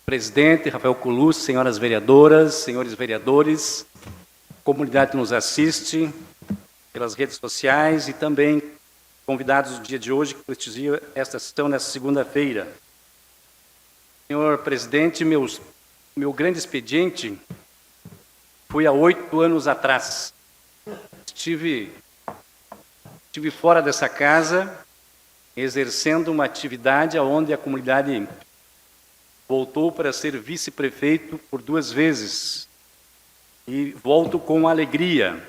presidente, Rafael Colucci, senhoras vereadoras, senhores vereadores, comunidade que nos assiste pelas redes sociais e também convidados do dia de hoje que prestigiam esta sessão nesta segunda-feira. Senhor presidente, meu grande expediente foi há 8 anos atrás. Estive fora dessa casa, exercendo uma atividade onde a comunidade voltou para ser vice-prefeito por 2 vezes. E volto com alegria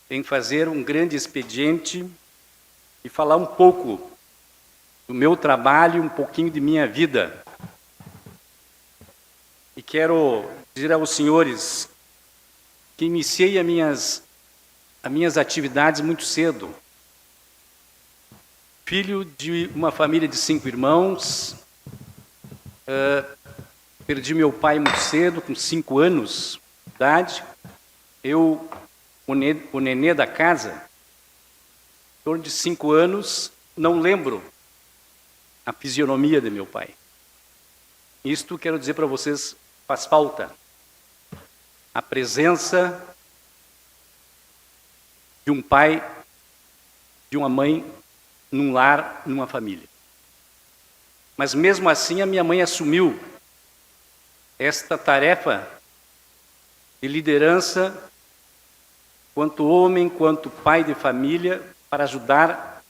em fazer um grande expediente e falar um pouco do meu trabalho, um pouquinho de minha vida. E quero dizer aos senhores que iniciei as minhas atividades muito cedo. Filho de uma família de 5 irmãos, perdi meu pai muito cedo, com 5 anos de idade. O nenê da casa, em torno de 5 anos, não lembro a fisionomia de meu pai. Isto, quero dizer para vocês, faz falta. A presença de um pai, de uma mãe, num lar, numa família. Mas mesmo assim a minha mãe assumiu esta tarefa de liderança, quanto homem, quanto pai de família, para ajudar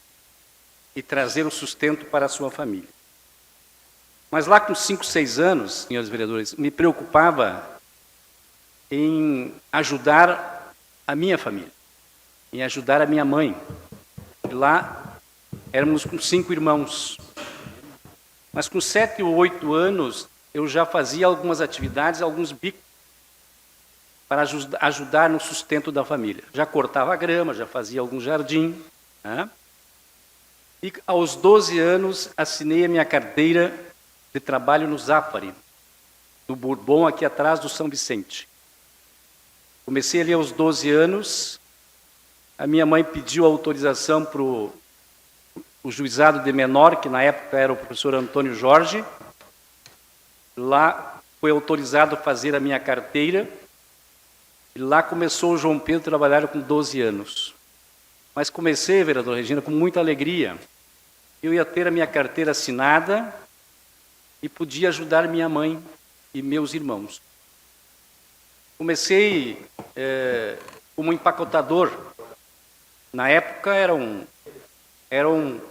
e trazer o sustento para a sua família. Mas lá com 5, 6 anos, senhores vereadores, me preocupava em ajudar a minha família, em ajudar a minha mãe. E lá éramos com 5 irmãos. Mas com 7 ou 8 anos, eu já fazia algumas atividades, alguns bicos, para ajudar no sustento da família. Já cortava a grama, já fazia algum jardim. Né? E aos 12 anos, assinei a minha carteira de trabalho no Zafari, no Bourbon, aqui atrás do São Vicente. Comecei ali aos 12 anos, a minha mãe pediu autorização para o juizado de menor, que na época era o professor Antônio Jorge. Lá foi autorizado a fazer a minha carteira, e lá começou o João Pedro a trabalhar com 12 anos. Mas comecei, vereadora Regina, com muita alegria. Eu ia ter a minha carteira assinada e podia ajudar minha mãe e meus irmãos. Comecei como empacotador. Na época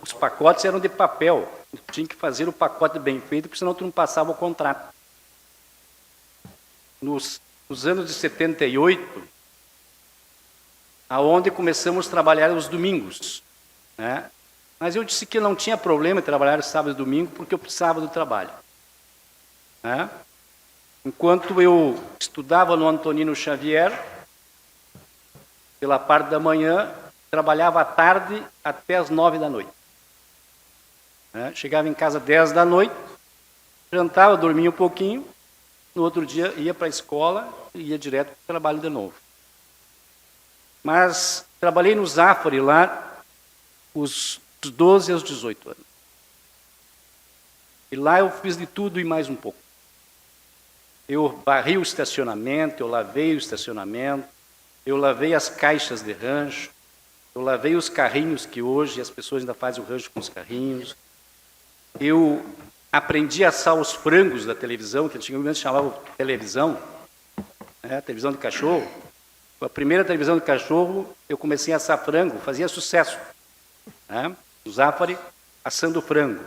os pacotes eram de papel. Eu tinha que fazer o pacote bem feito, porque senão tu não passava o contrato. Nos anos de 78, aonde começamos a trabalhar os domingos. Né? Mas eu disse que não tinha problema em trabalhar sábado e domingo, porque eu precisava do trabalho. Né? Enquanto eu estudava no Antonino Xavier, pela parte da manhã, trabalhava à tarde até as 9 da noite. Chegava em casa às 10 da noite, jantava, dormia um pouquinho, no outro dia ia para a escola e ia direto para o trabalho de novo. Mas trabalhei no Zafari lá dos 12 aos 18 anos. E lá eu fiz de tudo e mais um pouco. Eu varri o estacionamento, eu lavei o estacionamento, eu lavei as caixas de rancho, eu lavei os carrinhos, que hoje as pessoas ainda fazem o rancho com os carrinhos. Eu aprendi a assar os frangos da televisão, que antigamente chamavam televisão, né, televisão de cachorro. A primeira televisão de cachorro, eu comecei a assar frango, fazia sucesso. Né, no Zafari, assando frango.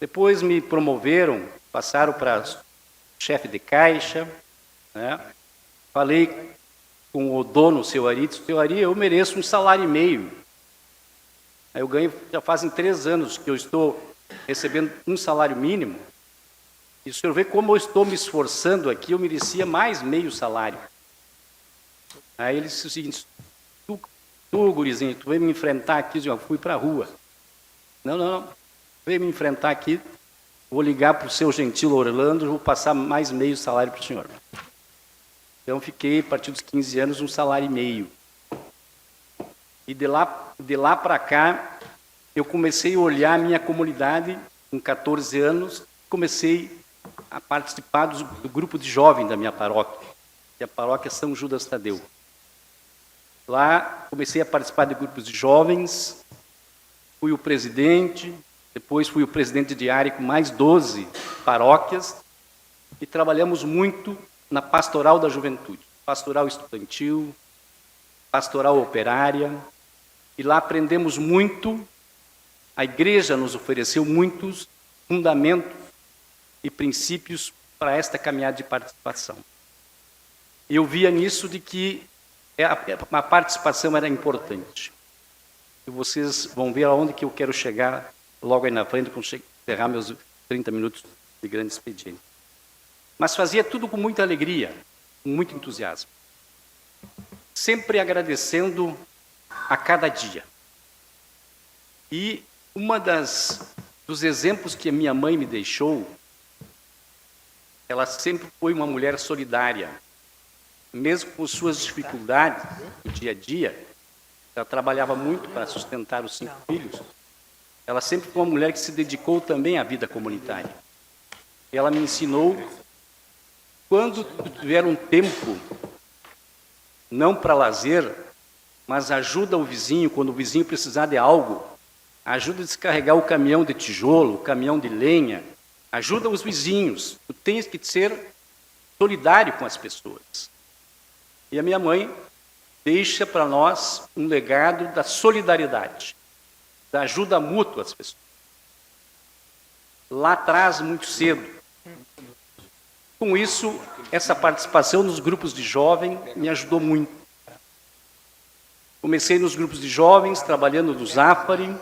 Depois me promoveram, passaram para chefe de caixa. Né, falei com o dono, o seu Ari, disse, seu Ari, eu mereço 1,5 salário. Aí eu ganho, já fazem 3 anos que eu estou recebendo 1 salário mínimo, e o senhor vê como eu estou me esforçando aqui, eu merecia mais meio salário. Aí ele disse o seguinte, tu gurizinho, tu veio me enfrentar aqui, eu fui para a rua. Não, veio me enfrentar aqui, vou ligar para o seu gentil Orlando, vou passar mais meio salário para o senhor. Então, fiquei, a partir dos 15 anos, 1,5 salário. E de lá para cá, eu comecei a olhar a minha comunidade, com 14 anos, comecei a participar do grupo de jovens da minha paróquia, que é a paróquia São Judas Tadeu. Lá comecei a participar de grupos de jovens, fui o presidente, depois fui o presidente diário com mais 12 paróquias, e trabalhamos muito na pastoral da juventude, pastoral estudantil, pastoral operária, e lá aprendemos muito. A igreja nos ofereceu muitos fundamentos e princípios para esta caminhada de participação. Eu via nisso de que a participação era importante. E vocês vão ver aonde que eu quero chegar logo aí na frente, quando encerrar meus 30 minutos de grande expediente. Mas fazia tudo com muita alegria, com muito entusiasmo. Sempre agradecendo a cada dia. E dos exemplos que a minha mãe me deixou, ela sempre foi uma mulher solidária. Mesmo com suas dificuldades do dia a dia, ela trabalhava muito para sustentar os 5 filhos, ela sempre foi uma mulher que se dedicou também à vida comunitária. Ela me ensinou, quando tiver um tempo, não para lazer, mas ajuda o vizinho, quando o vizinho precisar de algo, ajuda a descarregar o caminhão de tijolo, o caminhão de lenha, ajuda os vizinhos. Tu tens que ser solidário com as pessoas. E a minha mãe deixa para nós um legado da solidariedade, da ajuda mútua às pessoas. Lá atrás, muito cedo. Com isso, essa participação nos grupos de jovens me ajudou muito. Comecei nos grupos de jovens, trabalhando no Zafari.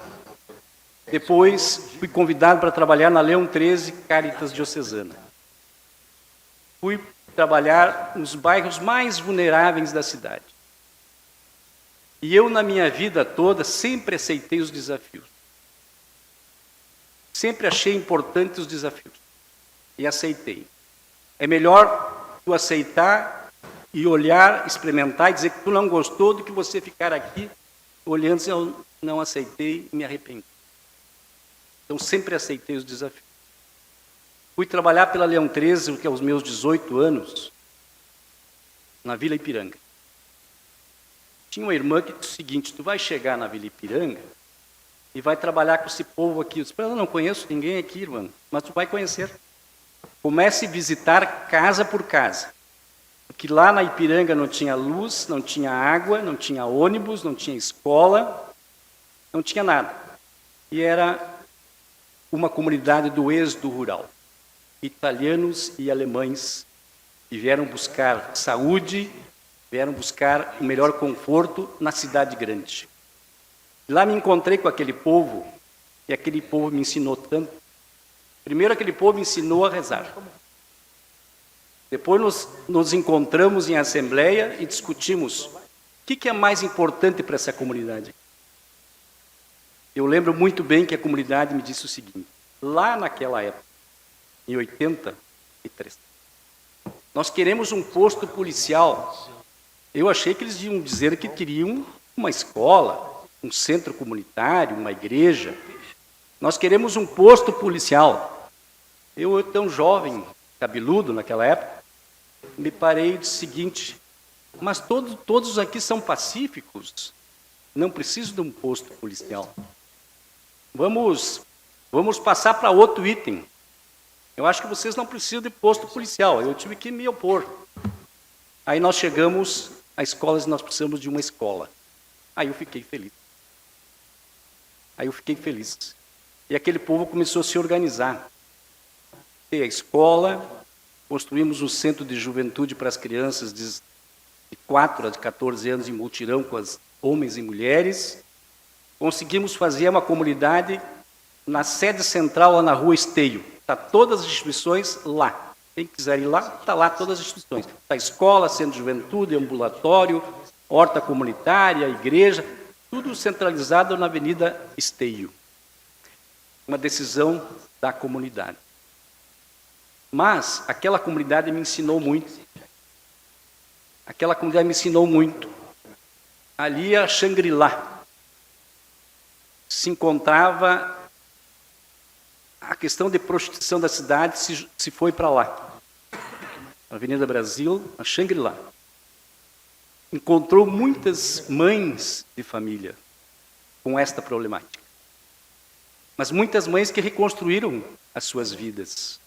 Depois, fui convidado para trabalhar na Leão 13, Caritas Diocesana. Fui trabalhar nos bairros mais vulneráveis da cidade. E eu, na minha vida toda, sempre aceitei os desafios. Sempre achei importantes os desafios. E aceitei. É melhor tu aceitar e olhar, experimentar e dizer que tu não gostou do que você ficar aqui olhando se eu não aceitei e me arrependi. Então, sempre aceitei os desafios. Fui trabalhar pela Leão 13, que é aos meus 18 anos, na Vila Ipiranga. Tinha uma irmã que disse o seguinte: tu vai chegar na Vila Ipiranga e vai trabalhar com esse povo aqui. Eu disse: eu não conheço ninguém aqui, irmã, mas tu vai conhecer. Comece a visitar casa por casa. Porque lá na Ipiranga não tinha luz, não tinha água, não tinha ônibus, não tinha escola, não tinha nada. E era uma comunidade do êxodo rural. Italianos e alemães que vieram buscar saúde, vieram buscar o melhor conforto na cidade grande. Lá me encontrei com aquele povo, e aquele povo me ensinou tanto. Primeiro, aquele povo me ensinou a rezar. Depois nos encontramos em assembleia e discutimos o que é mais importante para essa comunidade. Eu lembro muito bem que a comunidade me disse o seguinte: lá naquela época, em 83, nós queremos um posto policial. Eu achei que eles iam dizer que queriam uma escola, um centro comunitário, uma igreja. Nós queremos um posto policial. Eu tão jovem, cabeludo naquela época, me parei e disse o seguinte: mas todos aqui são pacíficos, não preciso de um posto policial. Vamos passar para outro item. Eu acho que vocês não precisam de posto policial. Eu tive que me opor. Aí nós chegamos à escola e nós precisamos de uma escola. Aí eu fiquei feliz. E aquele povo começou a se organizar. Tem a escola, construímos um centro de juventude para as crianças de 4 a 14 anos em mutirão com as homens e mulheres. Conseguimos fazer uma comunidade na sede central, lá na Rua Esteio. Está todas as instituições lá. Quem quiser ir lá, está lá todas as instituições. Está a escola, centro de juventude, ambulatório, horta comunitária, igreja, tudo centralizado na Avenida Esteio. Uma decisão da comunidade. Mas aquela comunidade me ensinou muito. Ali a Xangri-Lá se encontrava a questão de prostituição da cidade se foi para lá. Na Avenida Brasil, na Shangri-La. Encontrou muitas mães de família com esta problemática. Mas muitas mães que reconstruíram as suas vidas.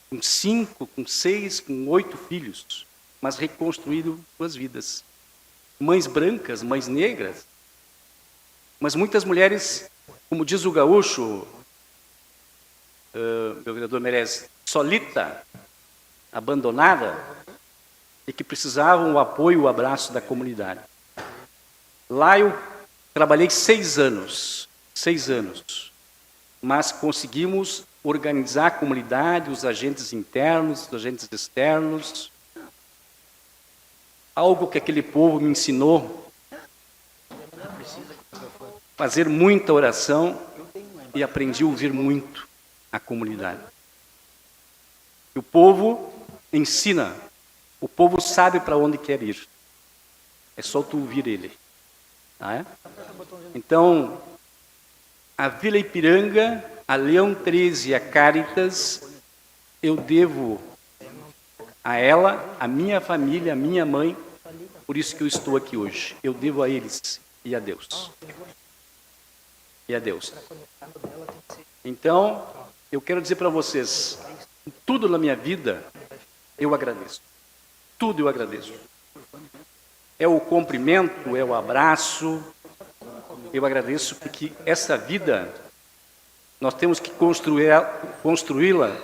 Com 5, com 6, com 8 filhos. Mas reconstruíram suas vidas. Mães brancas, mães negras. Mas muitas mulheres, como diz o gaúcho, meu vereador Merez, solita, abandonada, e que precisavam o apoio e o abraço da comunidade. Lá eu trabalhei 6 anos, mas conseguimos organizar a comunidade, os agentes internos, os agentes externos, algo que aquele povo me ensinou, fazer muita oração e aprendi a ouvir muito a comunidade. O povo ensina, o povo sabe para onde quer ir. É só tu ouvir ele. Tá, é? Então, a Vila Ipiranga, a Leão 13 e a Cáritas, eu devo a ela, a minha família, a minha mãe, por isso que eu estou aqui hoje. Eu devo a eles e a Deus. E a Deus. Então, eu quero dizer para vocês, tudo na minha vida, eu agradeço. Tudo eu agradeço. É o cumprimento, é o abraço. Eu agradeço porque essa vida, nós temos que construí-la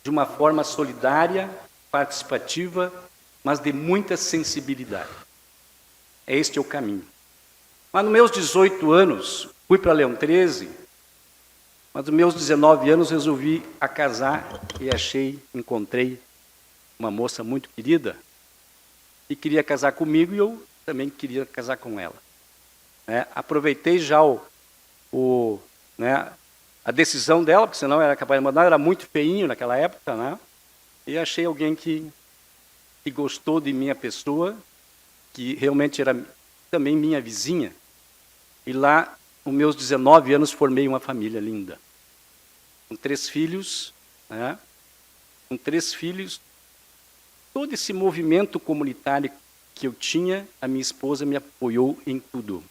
de uma forma solidária, participativa, mas de muita sensibilidade. Este é o caminho. Mas nos meus 18 anos, fui para Leão 13, mas nos meus 19 anos resolvi a casar e encontrei uma moça muito querida e queria casar comigo e eu também queria casar com ela. Aproveitei já a decisão dela, porque senão era capaz de mandar, era muito feinho naquela época, né? E achei alguém que gostou de minha pessoa, que realmente era também minha vizinha. E lá, com meus 19 anos, formei uma família linda. Com 3 filhos, né? Com 3 filhos, todo esse movimento comunitário que eu tinha, a minha esposa me apoiou em tudo.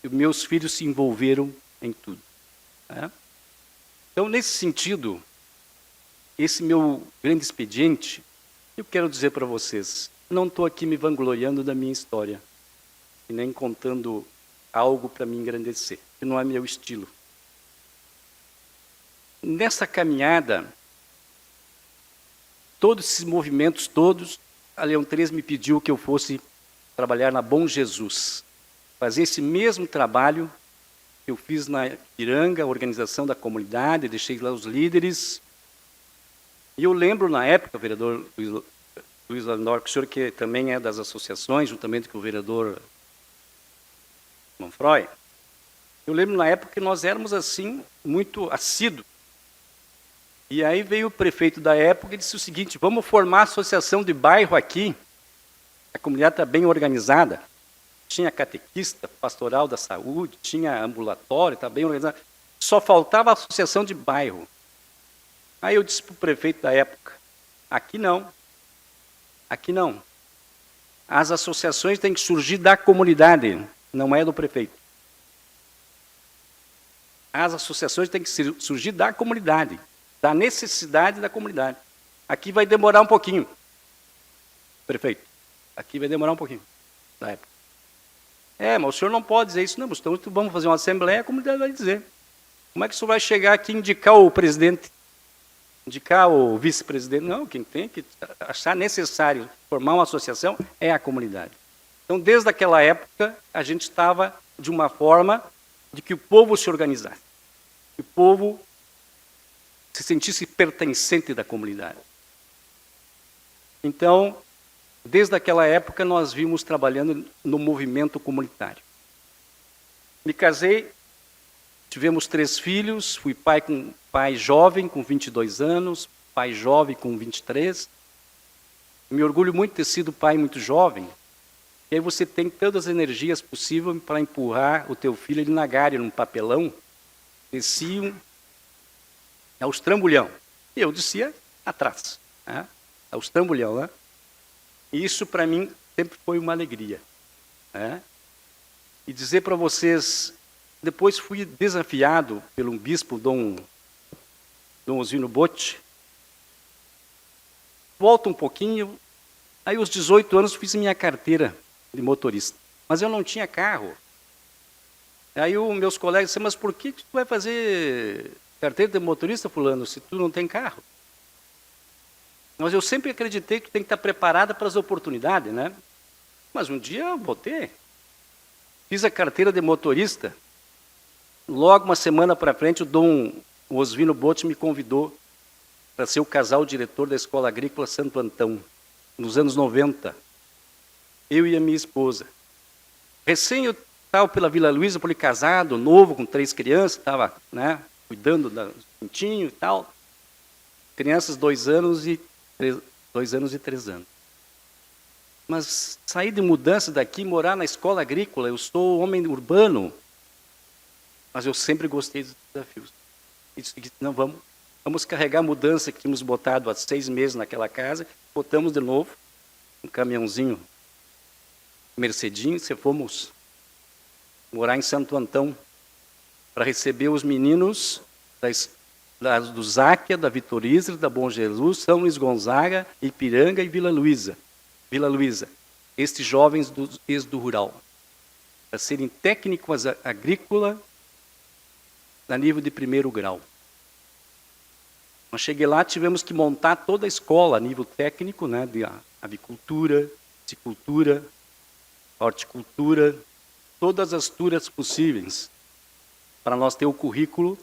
E meus filhos se envolveram em tudo. Né? Então, nesse sentido, esse meu grande expediente, eu quero dizer para vocês, não estou aqui me vangloriando da minha história, e nem contando algo para me engrandecer, que não é meu estilo. Nessa caminhada, todos esses movimentos todos, a Leão 13 me pediu que eu fosse trabalhar na Bom Jesus, fazer esse mesmo trabalho que eu fiz na Ipiranga, a organização da comunidade, deixei lá os líderes. E eu lembro na época, o vereador Luiz Landor, que o senhor que também é das associações, juntamente com o vereador Manfroy, eu lembro na época que nós éramos assim, muito assíduos. E aí veio o prefeito da época e disse o seguinte, vamos formar associação de bairro aqui, a comunidade está bem organizada, tinha catequista, pastoral da saúde, tinha ambulatório, está bem organizado, só faltava a associação de bairro. Aí eu disse para o prefeito da época, aqui não, as associações têm que surgir da comunidade, não é do prefeito. As associações têm que surgir da comunidade, da necessidade da comunidade. Aqui vai demorar um pouquinho, prefeito, aqui vai demorar um pouquinho, da época. Mas o senhor não pode dizer isso, não, então vamos fazer uma assembleia, a comunidade vai dizer. Como é que o senhor vai chegar aqui e indicar o presidente, indicar o vice-presidente? Não, quem tem que achar necessário formar uma associação é a comunidade. Então, desde aquela época, a gente estava de uma forma de que o povo se organizasse, que o povo se sentisse pertencente da comunidade. Então, desde aquela época, nós vimos trabalhando no movimento comunitário. Me casei, tivemos 3 filhos, fui pai jovem, com 22 anos, pai jovem com 23. Me orgulho muito de ter sido pai muito jovem, e aí você tem todas as energias possíveis para empurrar o teu filho, ele na galha, num papelão, desciam, aos trambolhão. E eu descia atrás, né? Aos trambolhão, né? E isso, para mim, sempre foi uma alegria, né? E dizer para vocês, depois fui desafiado pelo bispo Dom Oswino Botti. Volto um pouquinho, aí aos 18 anos fiz minha carteira de motorista, mas eu não tinha carro. Aí os meus colegas disseram, mas por que tu vai fazer carteira de motorista, fulano, se tu não tem carro? Mas eu sempre acreditei que tu tem que estar preparada para as oportunidades, né? Mas um dia eu vou ter. Fiz a carteira de motorista, logo uma semana para frente o Dom Oswino Botti me convidou para ser o casal diretor da Escola Agrícola Santo Antão, nos anos 90. Eu e a minha esposa. Recém eu estava pela Vila Luísa, por ali casado, novo, com 3 crianças, estava, né, cuidando do pintinho e tal. Crianças 2 anos e 3 anos. Mas sair de mudança daqui, morar na escola agrícola, eu sou homem urbano, mas eu sempre gostei dos desafios. E disse, não, vamos carregar a mudança que tínhamos botado há 6 meses naquela casa, botamos de novo, um caminhãozinho, Mercedinho, e fomos morar em Santo Antão, para receber os meninos do Záquia, da Vitorízia, da Bom Jesus, São Luís Gonzaga, Ipiranga e Vila Luísa, estes jovens do rural, para serem técnicos agrícola a nível de 1º grau. Nós cheguei lá, tivemos que montar toda a escola a nível técnico, né, de avicultura, piscicultura, horticultura, todas as turas possíveis, para nós ter o currículo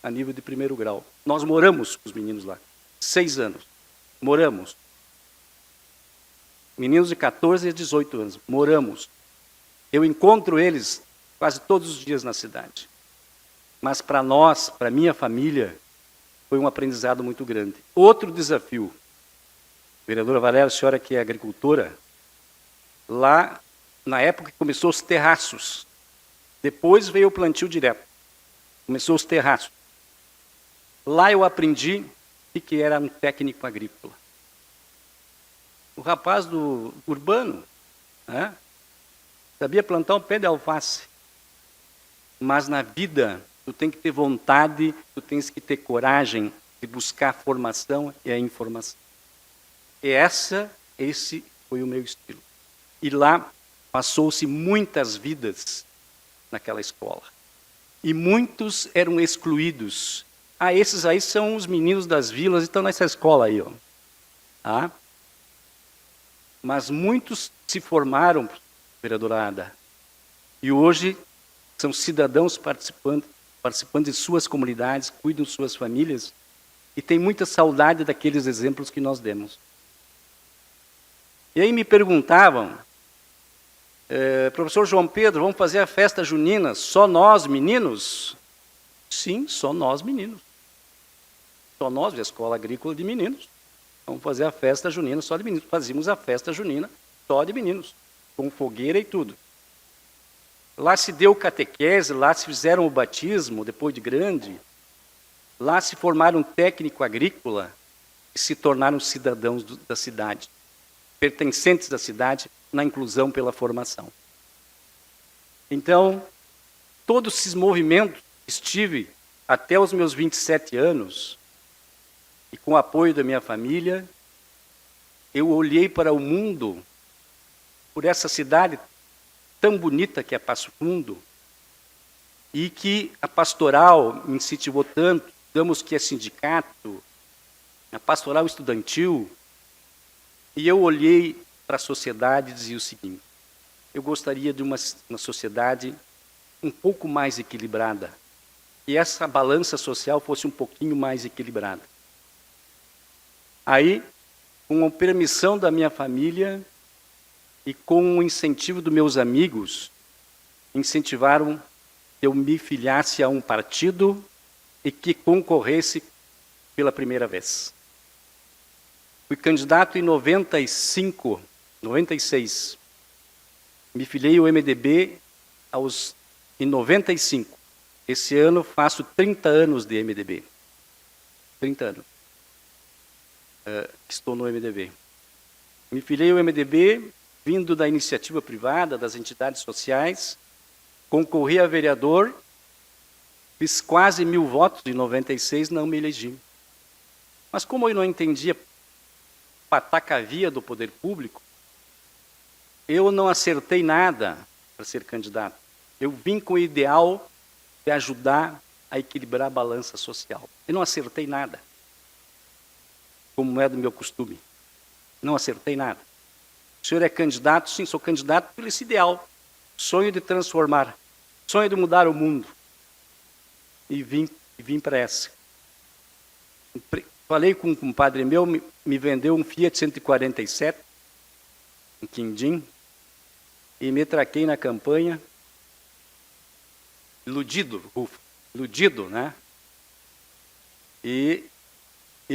a nível de 1º grau. Nós moramos com os meninos lá, 6 anos, moramos. Meninos de 14 a 18 anos, moramos. Eu encontro eles quase todos os dias na cidade. Mas para nós, para minha família, foi um aprendizado muito grande. Outro desafio, vereadora Valéria, a senhora que é agricultora, lá, na época que começou os terraços, depois veio o plantio direto, começou os terraços. Lá eu aprendi o que era um técnico agrícola. O rapaz do urbano, né, sabia plantar um pé de alface, mas na vida tu tem que ter vontade, tu tens que ter coragem de buscar a formação e a informação. E esse foi o meu estilo. E lá passou-se muitas vidas naquela escola. E muitos eram excluídos. Esses aí são os meninos das vilas, estão nessa escola aí, ó. Tá? Mas muitos se formaram, vereadora Ada, e hoje são cidadãos participando de suas comunidades, cuidam de suas famílias, e tem muita saudade daqueles exemplos que nós demos. E aí me perguntavam, professor João Pedro, vamos fazer a festa junina, só nós meninos? Sim, só nós meninos. Só nós, a Escola Agrícola de Meninos. Vamos fazer a festa junina só de meninos. Fazíamos a festa junina só de meninos, com fogueira e tudo. Lá se deu catequese, lá se fizeram o batismo, depois de grande. Lá se formaram um técnico agrícola e se tornaram cidadãos da cidade, pertencentes da cidade, na inclusão pela formação. Então, todos esses movimentos estive até os meus 27 anos, e com o apoio da minha família, eu olhei para o mundo, por essa cidade tão bonita que é Passo Fundo, e que a pastoral me incentivou tanto, digamos que é sindicato, a pastoral estudantil, e eu olhei para a sociedade e dizia o seguinte, eu gostaria de uma sociedade um pouco mais equilibrada, que essa balança social fosse um pouquinho mais equilibrada. Aí, com a permissão da minha família e com o incentivo dos meus amigos, incentivaram que eu me filiasse a um partido e que concorresse pela primeira vez. Fui candidato em 95, 96. Me filiei ao MDB em 95. Esse ano faço 30 anos de MDB. 30 anos que estou no MDB. Me filiei ao MDB, vindo da iniciativa privada, das entidades sociais, concorri a vereador, fiz quase 1000 votos, em 96 não me elegi. Mas como eu não entendia patacavia do poder público, eu não acertei nada para ser candidato. Eu vim com o ideal de ajudar a equilibrar a balança social. Eu não acertei nada, como é do meu costume. Não acertei nada. O senhor é candidato? Sim, sou candidato por esse ideal. Sonho de transformar, sonho de mudar o mundo. E vim para essa. Falei com um compadre meu, me vendeu um Fiat 147, um Quindim, e me traquei na campanha, iludido, né? E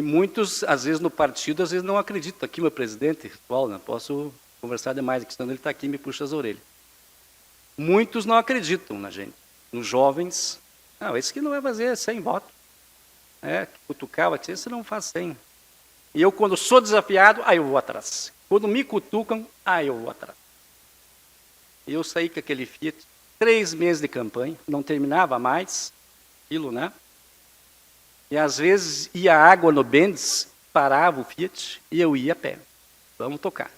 muitos, às vezes, no partido, às vezes não acreditam. Aqui, meu presidente atual, não posso conversar demais, a questão dele está aqui e me puxa as orelhas. Muitos não acreditam na gente, nos jovens. Não, esse que não vai fazer 100 votos. Cutucava, esse não faz 100. E eu, quando sou desafiado, aí eu vou atrás. Quando me cutucam, aí eu vou atrás. E eu saí com aquele Fiat, 3 meses de campanha, não terminava mais, aquilo, né? E às vezes ia água no Bendes, parava o Fiat e eu ia a pé. Vamos tocar.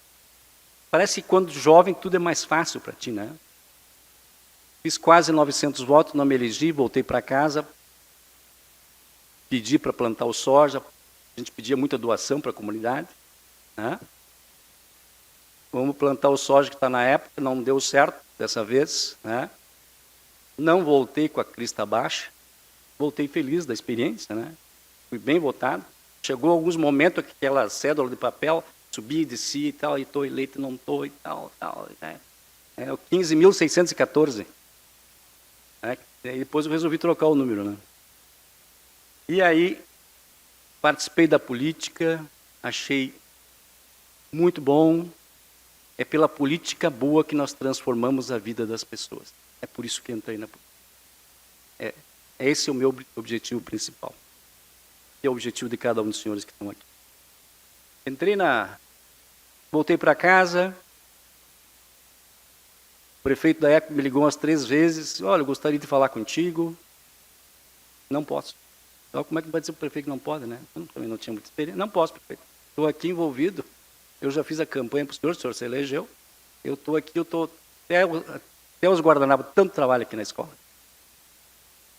Parece que quando jovem tudo é mais fácil para ti, né? Fiz quase 900 votos, não me elegi, voltei para casa, pedi para plantar o soja, a gente pedia muita doação para a comunidade, né? Vamos plantar o soja que está na época, não deu certo dessa vez, né? Não voltei com a crista baixa, voltei feliz da experiência, né? Fui bem votado. Chegou alguns momentos que aquela cédula de papel subia e descia e tal, e estou eleito, não estou e tal. É o 15.614. E depois eu resolvi trocar o número, né? E aí, participei da política, achei muito bom. É pela política boa que nós transformamos a vida das pessoas. É por isso que entrei na política. Esse é o meu objetivo principal. E é o objetivo de cada um dos senhores que estão aqui. Voltei para casa. O prefeito da época me ligou umas 3 vezes. Olha, eu gostaria de falar contigo. Não posso. Então, como é que vai dizer o prefeito que não pode, né? Eu também não tinha muita experiência. Não posso, prefeito. Estou aqui envolvido. Eu já fiz a campanha para o senhor se elegeu. Eu estou aqui, até os guardanapos, tanto trabalho aqui na escola.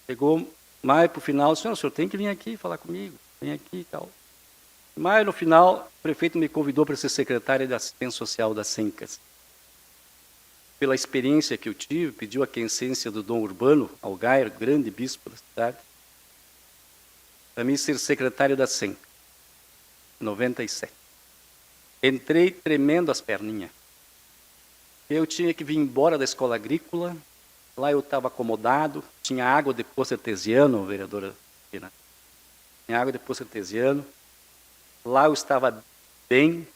Chegou maio para o final, o senhor tem que vir aqui falar comigo, vem aqui e tal. Maio, no final, o prefeito me convidou para ser secretário de assistência social das Sencas. Pela experiência que eu tive, pediu a quiescência do Dom Urbano Algair, grande bispo da cidade, para mim ser secretário da Senca, em 97. Entrei tremendo as perninhas. Eu tinha que vir embora da escola agrícola, lá eu estava acomodado, tinha água de poço artesiano, vereadora, tinha água de poço artesiano, lá eu estava bem,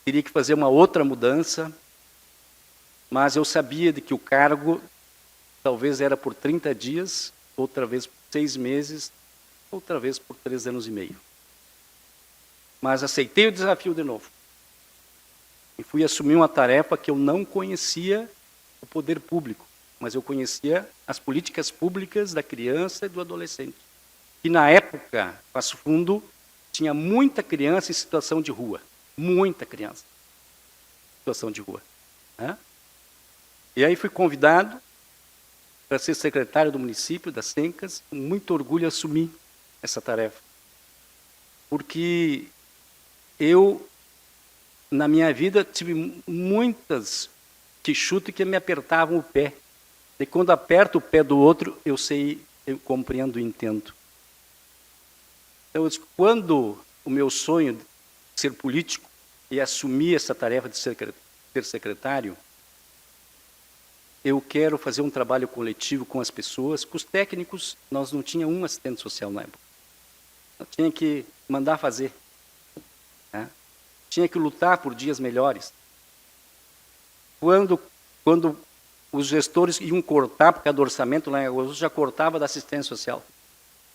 teria que fazer uma outra mudança, mas eu sabia de que o cargo talvez era por 30 dias, outra vez por 6 meses, outra vez por 3 anos e meio. Mas aceitei o desafio de novo. E fui assumir uma tarefa que eu não conhecia o poder público, mas eu conhecia as políticas públicas da criança e do adolescente. E na época, Passo Fundo, tinha muita criança em situação de rua. Muita criança em situação de rua. Né? E aí fui convidado para ser secretário do município, das Sencas, com muito orgulho assumi essa tarefa. Porque eu, na minha vida, tive muitas quixutas que me apertavam o pé. E quando aperto o pé do outro, eu compreendo e entendo. Então, quando o meu sonho de ser político e assumir essa tarefa de ser secretário, eu quero fazer um trabalho coletivo com as pessoas, com os técnicos. Nós não tínhamos um assistente social na época. Eu tinha que mandar fazer. Né? Tinha que lutar por dias melhores. Quando os gestores iam cortar, por causa do orçamento, lá em agosto, já cortava da assistência social.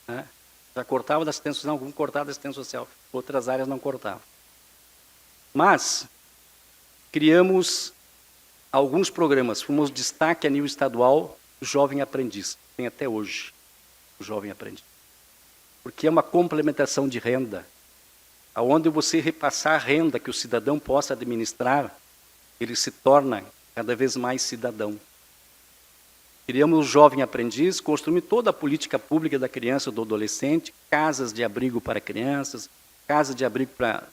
Né? Já cortava da assistência social, alguns cortavam da assistência social, outras áreas não cortavam. Mas criamos alguns programas, fomos destaque a nível estadual, o Jovem Aprendiz, tem até hoje o Jovem Aprendiz. Porque é uma complementação de renda, aonde você repassar a renda que o cidadão possa administrar, ele se torna cada vez mais cidadão. Criamos o Jovem Aprendiz, construímos toda a política pública da criança e do adolescente, casas de abrigo para crianças, casas de abrigo para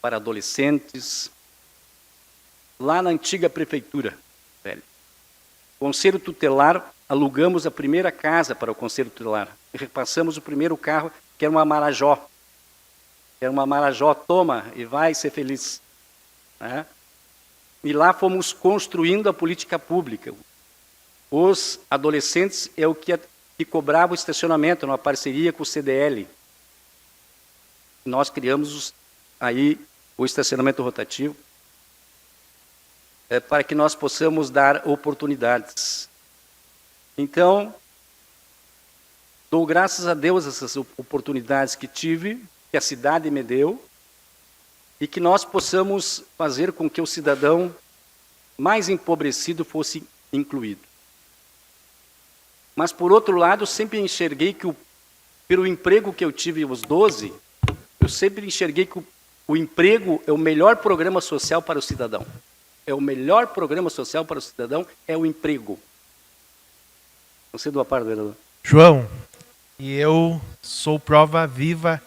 adolescentes, lá na antiga prefeitura, velho. Conselho Tutelar, alugamos a primeira casa para o Conselho Tutelar, e repassamos o primeiro carro, que era uma Marajó. Era uma Marajó, toma e vai ser feliz. Né? E lá fomos construindo a política pública. Os adolescentes é o que cobrava o estacionamento, numa parceria com o CDL. Nós criamos aí o estacionamento rotativo para que nós possamos dar oportunidades. Então, dou graças a Deus essas oportunidades que tive, que a cidade me deu, e que nós possamos fazer com que o cidadão mais empobrecido fosse incluído. Mas, por outro lado, sempre enxerguei que, pelo emprego que eu tive aos 12, eu sempre enxerguei que o emprego é o melhor programa social para o cidadão. É o melhor programa social para o cidadão, é o emprego. Você do par, vereador. João, e eu sou prova viva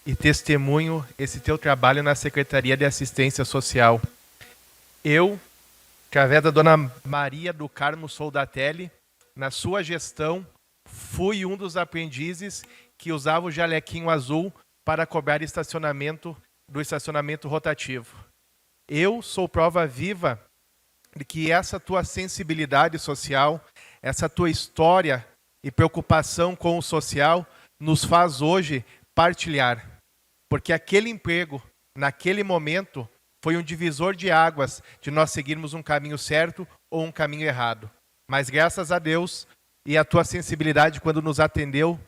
e testemunho esse teu trabalho na Secretaria de Assistência Social. Eu, através da dona Maria do Carmo Soldatelli, na sua gestão, fui um dos aprendizes que usava o jalequinho azul para cobrar estacionamento do estacionamento rotativo. Eu sou prova viva de que essa tua sensibilidade social, essa tua história e preocupação com o social nos faz hoje partilhar. Porque aquele emprego, naquele momento, foi um divisor de águas de nós seguirmos um caminho certo ou um caminho errado. Mas graças a Deus e a tua sensibilidade quando nos atendeu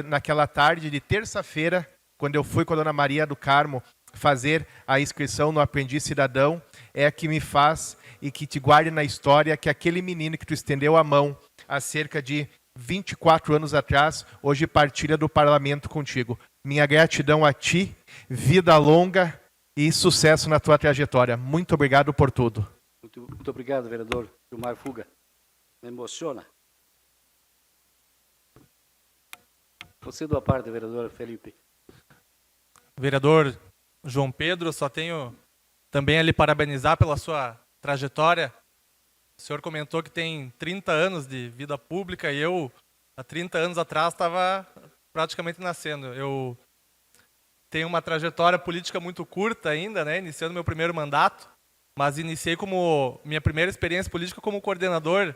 naquela tarde de terça-feira, quando eu fui com a dona Maria do Carmo fazer a inscrição no Aprendiz Cidadão, é a que me faz e que te guarde na história que aquele menino que tu estendeu a mão há cerca de 24 anos atrás, hoje partilha do parlamento contigo. Minha gratidão a ti, vida longa e sucesso na tua trajetória. Muito obrigado por tudo. Muito obrigado, vereador Gilmar Fuga. Me emociona. Você do parte, vereador Felipe. Vereador João Pedro, só tenho também a lhe parabenizar pela sua trajetória. O senhor comentou que tem 30 anos de vida pública e eu, há 30 anos atrás, estava praticamente nascendo. Eu tenho uma trajetória política muito curta ainda, né, iniciando meu primeiro mandato, mas iniciei como minha primeira experiência política como coordenador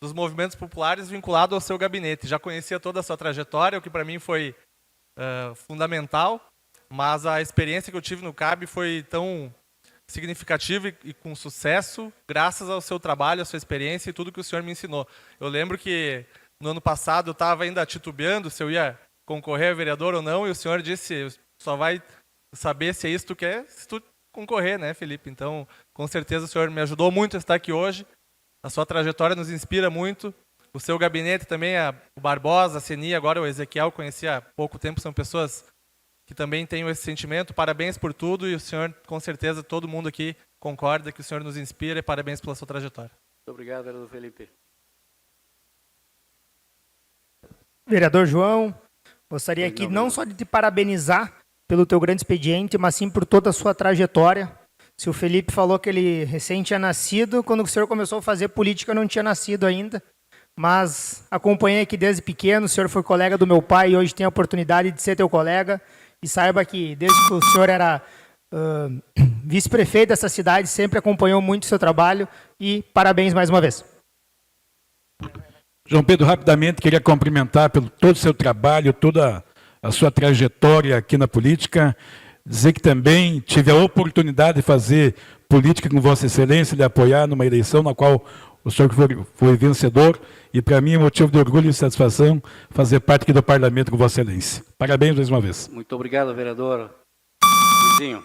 dos movimentos populares vinculado ao seu gabinete. Já conhecia toda a sua trajetória, o que para mim foi fundamental, mas a experiência que eu tive no CAB foi tão significativa e com sucesso, graças ao seu trabalho, à sua experiência e tudo que o senhor me ensinou. Eu lembro que no ano passado eu estava ainda titubeando se eu ia concorrer a vereador ou não, e o senhor disse, só vai saber se é isso que tu quer se tu concorrer, né, Felipe? Então, com certeza o senhor me ajudou muito a estar aqui hoje. A sua trajetória nos inspira muito. O seu gabinete também, o Barbosa, a Seni, agora o Ezequiel, conheci há pouco tempo, são pessoas que também têm esse sentimento. Parabéns por tudo e o senhor, com certeza, todo mundo aqui concorda que o senhor nos inspira e parabéns pela sua trajetória. Muito obrigado, vereador Felipe. Vereador João, gostaria aqui não só de te parabenizar pelo teu grande expediente, mas sim por toda a sua trajetória. Se o Felipe falou que ele recém tinha nascido, quando o senhor começou a fazer política não tinha nascido ainda, mas acompanhei aqui desde pequeno, o senhor foi colega do meu pai e hoje tem a oportunidade de ser teu colega, e saiba que desde que o senhor era vice-prefeito dessa cidade, sempre acompanhou muito o seu trabalho e parabéns mais uma vez. João Pedro, rapidamente, queria cumprimentar pelo todo o seu trabalho, toda a sua trajetória aqui na política, dizer que também tive a oportunidade de fazer política com Vossa Excelência, de apoiar numa eleição na qual o senhor foi vencedor e para mim é motivo de orgulho e satisfação fazer parte aqui do Parlamento com Vossa Excelência. Parabéns mais uma vez. Muito obrigado, vereador Luizinho.